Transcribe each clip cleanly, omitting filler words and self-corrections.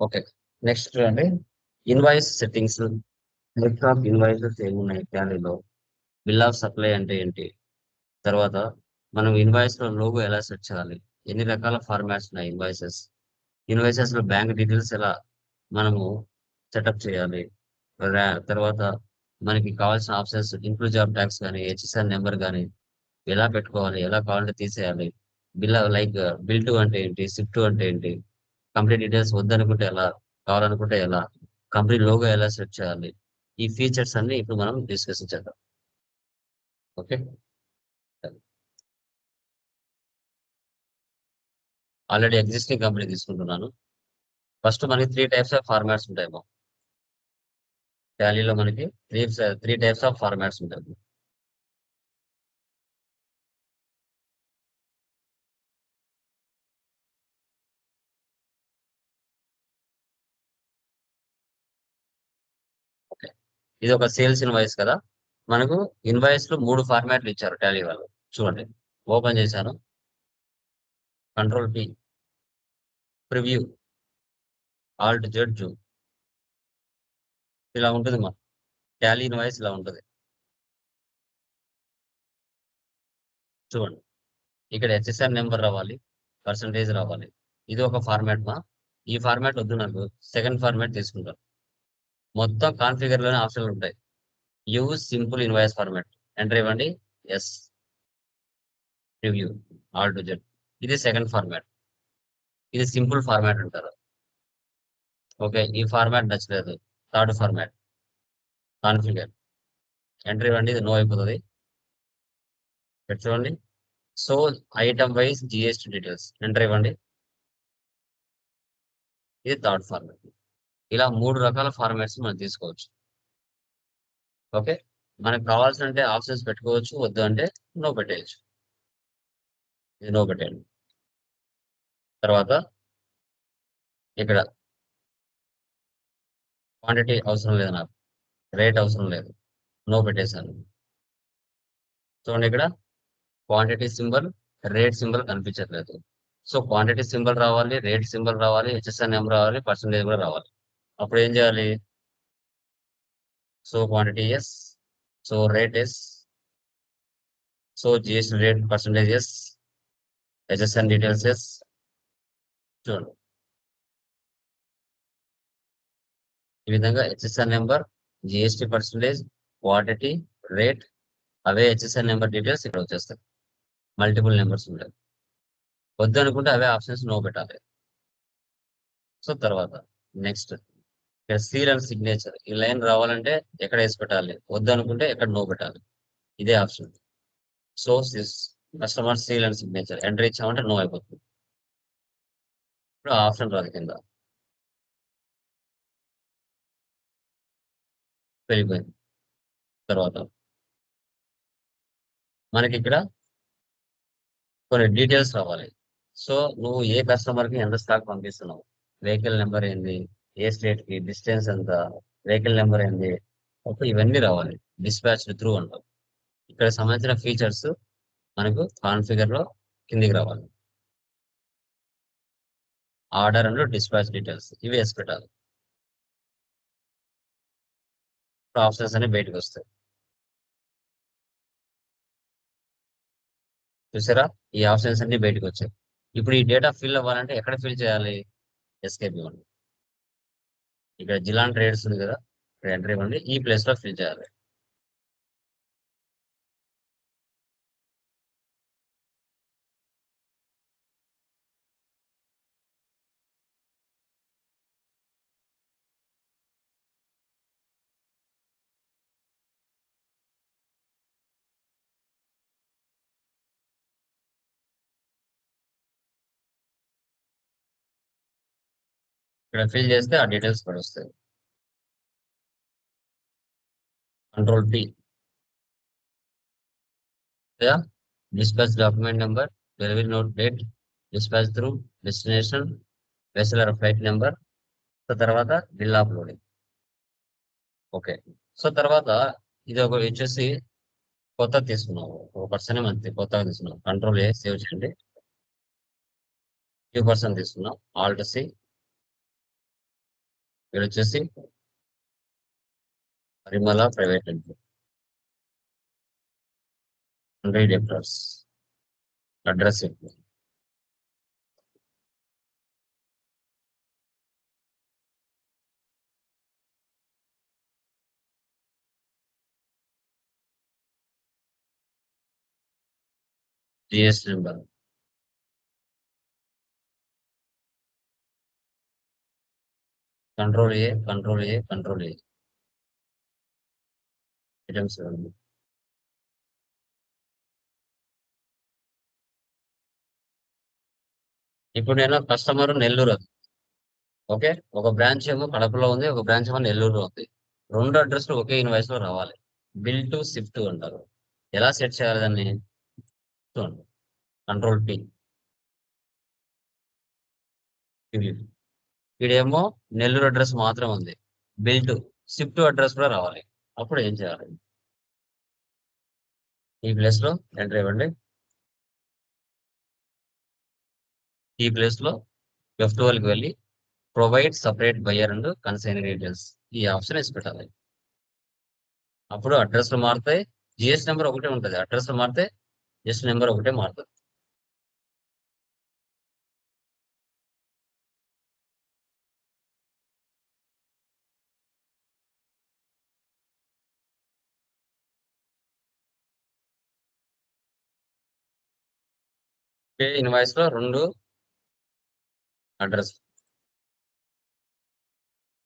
Okay. Next చూడండి. Invoice settings. Types of invoices ఏమున్నాయి టాలీలో? Bill of supply అంటే ఏంటి? తర్వాత మనం ఇన్వాయిస్ లో లోగో ఎలా సెట్ చేయాలి? ఎన్ని రకాల ఫార్మాట్స్ ఉన్నాయి ఇన్వాయిసెస్? ఇన్వాయిసెస్ లో బ్యాంక్ డీటెయిల్స్ ఎలా మనము సెటప్ చేయాలి? తర్వాత మనకి కావాల్సిన ఆప్షన్స్ ఇంక్లూడ్ జాబ్ ట్యాక్స్ కానీ హెచ్ఎస్ఆర్ నెంబర్ కానీ ఎలా పెట్టుకోవాలి, ఎలా కావాలంటే తీసేయాలి. లైక్ బిల్ టు అంటే ఏంటి, సిప్ టు అంటే ఏంటి, కంపెనీ డీటెయిల్స్ వద్దనుకుంటే ఎలా, కావాలనుకుంటే ఎలా, కంపెనీ లోగో ఎలా సెట్ చేయాలి, ఈ ఫీచర్స్ అన్ని ఇప్పుడు మనం డిస్కస్ చేద్దాం. ఓకే. ఆల్రెడీ ఎగ్జిస్టింగ్ కంపెనీ తీసుకుంటున్నాను. ఫస్ట్ మనకి త్రీ టైప్స్ ఆఫ్ ఫార్మాట్స్ ఉంటాయి. టాలీలో మనకి త్రీ టైప్స్ ఆఫ్ ఫార్మాట్స్ ఉంటాయి. ఓకే. ఇది ఒక సేల్స్ ఇన్వాయిస్ కదా. మనకు ఇన్వాయిస్ లో మూడు ఫార్మాట్లు ఇచ్చారు టాలీ వాళ్ళు. చూడండి, ఓపెన్ చేశాను. Control P, preview, Alt Z Zoom. ఇలా ఉంటుంది మా టాలీ ఇన్వాయిస్ ఇలా ఉంటుంది. చూడండి, ఇక్కడ హెచ్ఎస్ఆర్ నెంబర్ రావాలి, పర్సంటేజ్ రావాలి. ఇది ఒక ఫార్మాట్ మా. ఈ ఫార్మాట్ వద్దు నాకు, సెకండ్ ఫార్మాట్ తీసుకుంటాను. మొత్తం కాన్ఫిగర్ లోనే ఆప్షన్లు ఉంటాయి. Use simple invoice format, enter ఇవ్వండి. Yes. Preview, all to Z. ఇది సెకండ్ ఫార్మాట్. ఇది సింపుల్ ఫార్మాట్ అంటారు. ఓకే, ఈ ఫార్మాట్ నచ్చలేదు. Third format, configure. ఎంటర్ ఇవ్వండి, ఇది నో అయిపోతుంది. ఇక్కడ చూడండి, so item wise GST details. Enter ఇవ్వండి, ఇది థర్డ్ ఫార్మాట్. ఇలా మూడు రకాల ఫార్మాట్స్ మనం తీసుకోవచ్చు. ఓకే. మనకు కావాల్సిన అంటే ఆప్షన్స్ పెట్టుకోవచ్చు, వద్దు అంటే నో పెట్టేయచ్చు. ఇది నో పెట్టేయండి. తర్వాత ఇక్కడ క్వాంటిటీ అవసరం లేదు నాకు, రేట్ అవసరం లేదు, నో పెట్టేశాను. చూడండి, ఇక్కడ క్వాంటిటీ సింబల్, రేట్ సింబల్ కనిపించట్లేదు. సో క్వాంటిటీ సింబల్ రావాలి, రేట్ సింబల్ రావాలి, హెచ్ఎస్ఆర్ నెంబర్ రావాలి, పర్సంటేజ్ కూడా రావాలి. అప్పుడు ఏం చేయాలి? So quantity yes, so rate yes, so GST rate percentage yes, HSR details yes. చూడండి, ఈ విధంగా HSR number, GST percentage, quantity, rate, అవే హెచ్ఎస్ఆర్ నెంబర్ డీటెయిల్స్ ఇక్కడ వచ్చేస్తాయి. మల్టిపుల్ నెంబర్స్ ఉంటాయి. వద్దు అనుకుంటే అవే ఆప్షన్స్ నో పెట్టాలి. సో తర్వాత నెక్స్ట్, ఇక్కడ సీల్ అండ్ సిగ్నేచర్. ఈ లైన్ రావాలంటే ఎక్కడ వేసి పెట్టాలి, వద్దు అనుకుంటే ఎక్కడ నో పెట్టాలి. ఇదే option. So customer seal and signature enter ఇచ్చామంటే నో అయిపోతుంది. ఇప్పుడు ఆప్షన్ రాదు, కింద వెళ్ళిపోయింది. తర్వాత మనకి ఇక్కడ కొన్ని డీటెయిల్స్ రావాలి. సో నువ్వు ఏ కస్టమర్ కి ఎంత స్టాక్ పంపిస్తున్నావు, వెహికల్ నెంబర్ ఏంది, ఏ స్టేట్ కి, డిస్టెన్స్ ఎంత, వెహికల్ నెంబర్ ఏంది, ఓకే, ఇవన్నీ రావాలి. డిస్పాచ్ త్రూ అంటాం. ఇక్కడ సంబంధించిన ఫీచర్స్ మనకు కాన్ఫిగర్ లో కిందికి రావాలి. ఆర్డర్ అండ్ డిస్పాచ్ డీటెయిల్స్ ఇవి వేసి పెట్టాలి. ఆప్షన్స్ అన్ని బయటకు వస్తాయి. చూసారా, ఈ ఆప్షన్స్ అన్ని బయటకు వచ్చాయి. ఇప్పుడు ఈ డేటా ఫిల్ అవ్వాలంటే ఎక్కడ ఫిల్ చేయాలి? ఎస్కేప్ ఇవ్వండి. ఇక్కడ జిలాన్ ట్రేడ్స్ ఉంది కదా, ఇక్కడ ఎంటర్ ఇవ్వండి, ఈ ప్లేస్ లో ఫిల్ చేయాలి. ఇక్కడ ఫిల్ చేస్తే ఆ డీటెయిల్స్ కూడా వస్తాయి. Control T, dispatch document number, delivery note date, dispatch through, destination, vessel or flight number. తర్వాత బిల్ అప్లోడింగ్. ఓకే. సో తర్వాత ఇది ఒక వచ్చేసి కొత్త తీసుకున్నాము, ఒక పర్సన్ మంత్ కొత్తగా తీసుకున్నాం. కంట్రోల్ ఏ సేవ్ చేయండి. 2% తీసుకున్నాం. ఆల్ట్ సి, ఇక్కడ వచ్చేసి Parimala private limited 100 acres. Address GS number control A items. ఇప్పుడు నేను కస్టమర్ నెల్లూరు. ఓకే, ఒక బ్రాంచ్ ఏమో కడపలో ఉంది, ఒక బ్రాంచ్ ఏమో నెల్లూరులో ఉంది. రెండు అడ్రస్లు ఒకే ఇన్వాయిస్ లో రావాలి. బిల్ టు షిఫ్ట్ అంటారు. ఎలా సెట్ చేయాలి దాన్ని? చూడండి, కంట్రోల్ P. ఇదేమో నెల్లూరు అడ్రస్ మాత్రం ఉంది. బిల్ టు షిఫ్ట్ అడ్రస్ కూడా రావాలి. అప్పుడు ఏం చేయాలి? ఈ ప్లేస్ లో ఎంటర్ ఇవ్వండి. ఈ ప్లేస్ లో F12 కి వెళ్ళి provide separate buyer and consign details, ఈ ఆప్షన్ వేసి పెట్టాలి. అప్పుడు అడ్రస్లు మారుతాయి. జిఎస్ నెంబర్ ఒకటే ఉంటుంది. అడ్రస్లు మారితే జస్ట్ నెంబర్ ఒకటే మారుతుంది. ఇన్వాయిస్ లో రెండు అడ్రస్.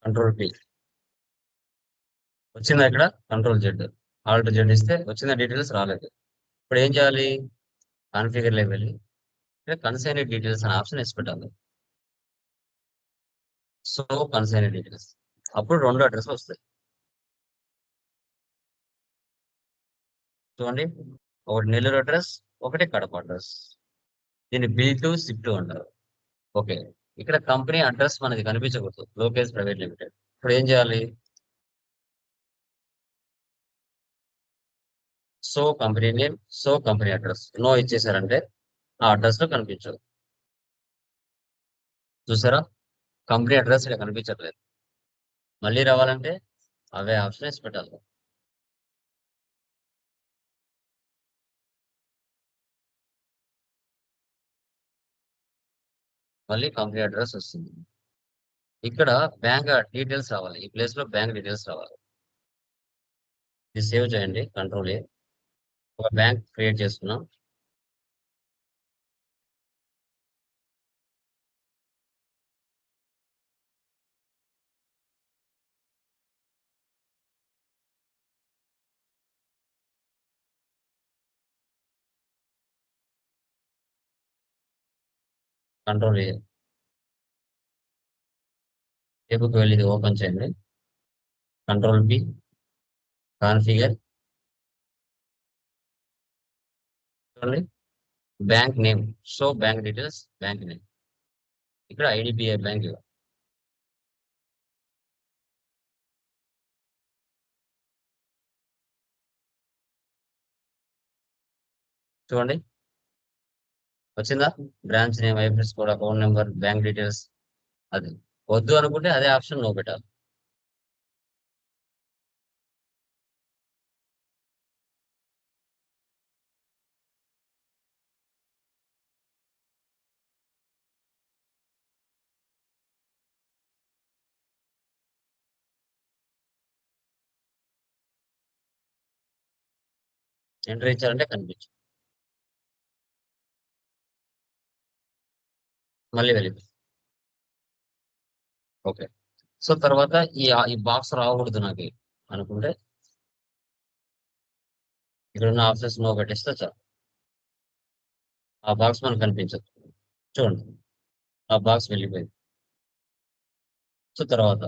Control P. వచ్చిందా ఇక్కడ? Control Z. Alt Z ఇస్తే వచ్చిన డీటెయిల్స్ రాలేదు. ఇప్పుడు ఏం చేయాలి? కాన్ఫిగర్ లోకి వెళ్ళి ఇక్కడ కన్సైన్ డీటెయిల్స్ అనే ఆప్షన్ వేసి పెట్టాలి. సో కన్సైన్ డీటెయిల్స్, అప్పుడు రెండు అడ్రస్ వస్తాయి. చూడండి, ఒకటి నెల్లూరు అడ్రస్, ఒకటి కడప అడ్రస్. దీన్ని బిల్ టు షిఫ్ట్ అంటారు. ఓకే, ఇక్కడ కంపెనీ అడ్రస్ మనకి కనిపించకూడదు, లోకేష్ ప్రైవేట్ లిమిటెడ్. ఇప్పుడు ఏం చేయాలి? So company name, so company address no ఇచ్చేసారంటే ఆ అడ్రస్ లో కనిపించదు. చూసారా, కంపెనీ అడ్రస్ ఇక్కడ కనిపించట్లేదు. మళ్ళీ రావాలంటే అవే ఆప్షన్ వేసి పెట్టాలి. మళ్ళీ కంపెనీ అడ్రస్ వస్తుంది. ఇక్కడ బ్యాంక్ డీటెయిల్స్ రావాలి. ఈ ప్లేస్ లో బ్యాంక్ డీటెయిల్స్ రావాలి. ఇది సేవ్ చేయండి, కంట్రోల్ A. ఒక బ్యాంక్ క్రియేట్ చేసుకున్నాం. Control A. టేబుల్కి వెళ్ళి ఇది ఓపెన్ చేయండి. Control P, configure. చూడండి, bank name, show bank details, bank name. ఇక్కడ IDBI బ్యాంక్. చూడండి, వచ్చిందా? Branch name, IFS code, account number, bank details. అది వద్దు అనుకుంటే అదే ఆప్షన్ నో పెట్టాలి. ఎంటర్ ఇచ్చారంటే కనిపించు. మళ్ళీ వెళ్ళి. ఓకే, సో తర్వాత ఈ బాక్స్ రాకూడదు నాకు అనుకుంటే ఇక్కడ ఉన్న ఆప్షన్స్ నో పెట్టేస్తే చాలు. ఆ బాక్స్ మనకు కనిపించదు. చూడండి, ఆ బాక్స్ వెళ్ళిపోయింది. సో తర్వాత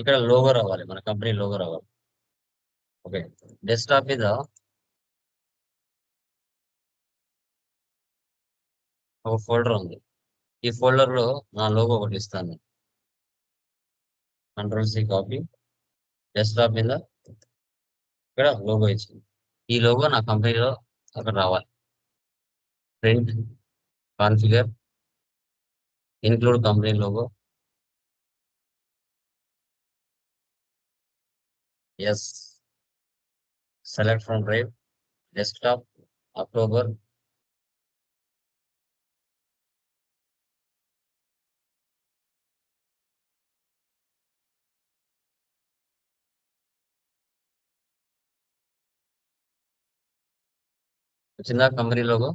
ఇక్కడ లోగో రావాలి, మన కంపెనీ లోగో రావాలి. ఓకే, డెస్క్టాప్ మీద ఒక ఫోల్డర్ ఉంది. ఈ ఫోల్డర్ లో నా లోగో ఒకటి ఇస్తాను. Control C, copy. డెస్క్టాప్ మీద ఇక్కడ లోగో ఇచ్చింది. ఈ లోగో నా కంపెనీలో అక్కడ రావాలి. Print, configure, include company logo. Yes. Select from drive, desktop, October. వచ్చిందా కంపెనీ లోగో?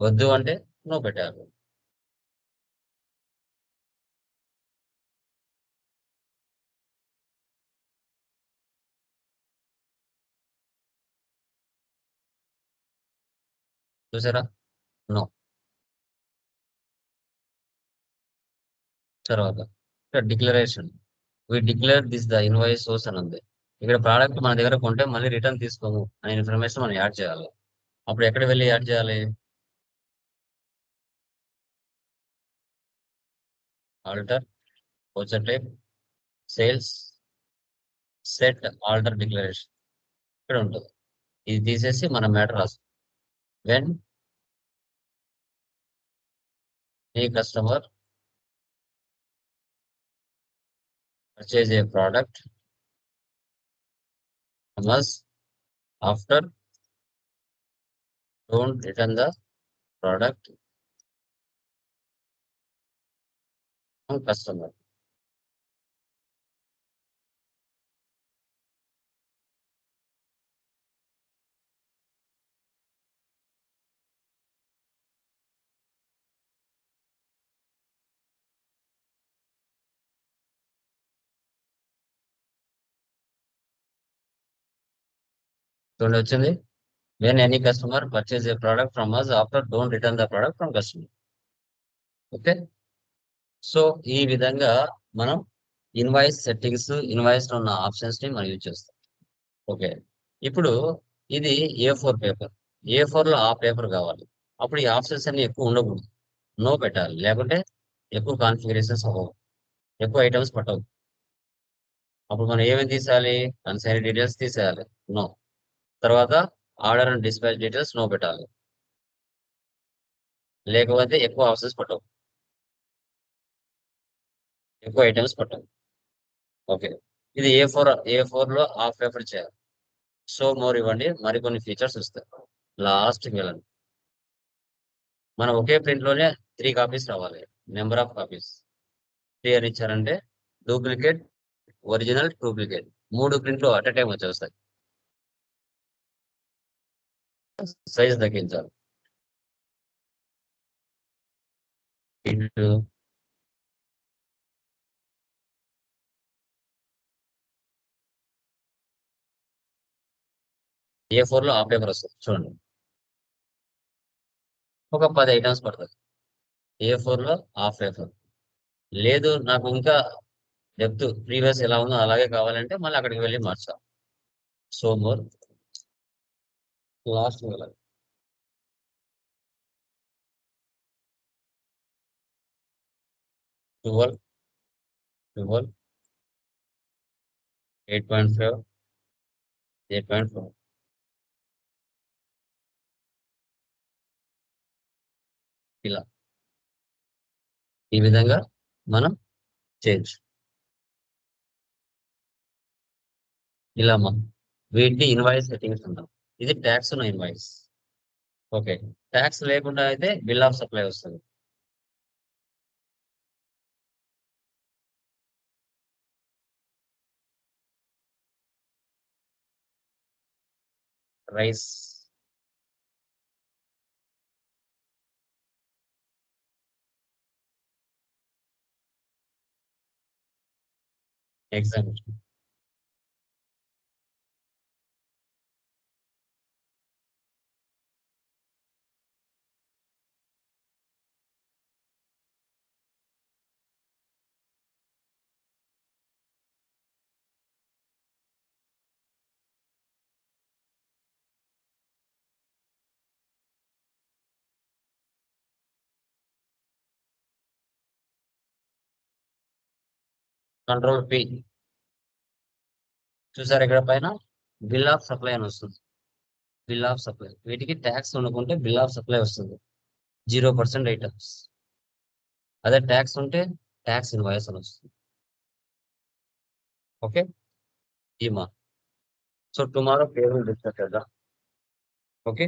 వద్దు అంటే నో పెట్టారు. చూసారా? నో. తర్వాత declaration, we declare this the invoice source అని ఉంది. ఇక్కడ ప్రోడక్ట్ మన దగ్గర కొంటే మళ్ళీ రిటర్న్ తీసుకోము అనే ఇన్ఫర్మేషన్ మనం యాడ్ చేయాలి. అప్పుడు ఎక్కడ వెళ్ళి యాడ్ చేయాలి? Alter, voucher type, sales, set alter declaration ఇక్కడ ఉంటుంది. ఇది తీసేసి మన మ్యాటర్ రాస్తాం. When a customer purchase a product must after don't return the product customer. చూడండి వచ్చింది. When any customer purchase a product from us after don't return the product from customer. Okay. So ఈ విధంగా మనం invoice settings, invoice లో ఉన్న options ని మనం use చేస్తాం. ఓకే. ఇప్పుడు ఇది A4 పేపర్. A4 లో ఆ పేపర్ కావాలి. అప్పుడు ఈ ఆప్షన్స్ అన్ని ఎక్కువ ఉండకూడదు. నో పెట్టాలి. లేకుంటే ఎక్కువ కాన్ఫిగరేషన్స్ అవ్వవు, ఎక్కువ ఐటమ్స్ పట్టవు. అప్పుడు మనం ఏమేమి తీసేయాలి? కన్సైన్ డీటెయిల్స్ తీసేయాలి. నో. తర్వాత order and dispatch details no పెట్టాలి. లేకపోతే ఎక్కువ ఆప్షన్స్ పట్టవు, ఎక్కువ ఐటమ్స్ పట్టవు. ఓకే. ఇది ఏ ఫోర్ లో హాఫ్ పేపర్ చేయాలి. షో మోర్ ఇవ్వండి, మరికొన్ని ఫీచర్స్ వస్తాయి. లాస్ట్కి వెళ్ళండి. మనం ఒకే ప్రింట్ లోనే 3 కాపీస్ రావాలి. నెంబర్ ఆఫ్ కాపీస్ 3 అని ఇచ్చారంటే డూప్లికేట్, ఒరిజినల్, డూప్లికేట్ 3 ప్రింట్లు అట్ ఎ టైం వచ్చేస్తాయి. సైజ్ తగ్గించాలి. ఇటు A4 లో హాఫ్ పేపర్ వస్తుంది చూడండి. ఒక 10 ఐటమ్స్ పడుతుంది. A4 లో హాఫ్ పేపర్. లేదు నాకు ఇంకా డెప్త్ ప్రీవియస్ ఎలా ఉందో అలాగే కావాలంటే మళ్ళీ అక్కడికి వెళ్ళి మార్చాలి. సో మోర్, లాస్ట్ వెళ్ళాలి. 12, 12, 8.5, 8.4 ఇలా ఈ విధంగా మనం చేయొచ్చు. ఇలా వీటిని ఇన్వాయిస్ సెట్టింగ్స్ అంటాం. ఇది ట్యాక్స్ ఉన్న ఇన్వాయిస్. ఓకే. ట్యాక్స్ లేకుండా అయితే బిల్ ఆఫ్ సప్లై వస్తుంది. Rice, example control P. చూసారు ఇక్కడ పైన బిల్ ఆఫ్ సప్లై అని వస్తుంది. బిల్ ఆఫ్ సప్లై వీటికి ట్యాక్స్ ఉండకుంటే బిల్ ఆఫ్ సప్లై వస్తుంది. 0% ఐటమ్స్. అదే ట్యాక్స్ ఉంటే ట్యాక్స్ ఇన్వాయిస్ అని వస్తుంది. ఓకే. ఈమా. సో టుమారో పేరు డిస్కస్ చేద్దాం. ఓకే.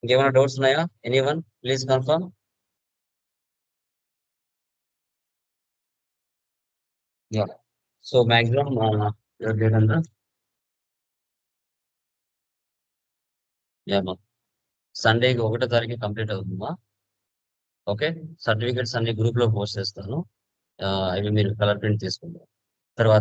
ఇంకేమైనా డౌట్స్ ఉన్నాయా? Anyone please confirm. Yeah. So maximum date అంతా యా సండేకి 1వ తారీఖు కంప్లీట్ అవుతుందా? ఓకే. సర్టిఫికేట్స్ అన్ని గ్రూప్ లో పోస్ట్ చేస్తాను. అవి మీరు కలర్ ప్రింట్ తీసుకుంటారు తర్వాత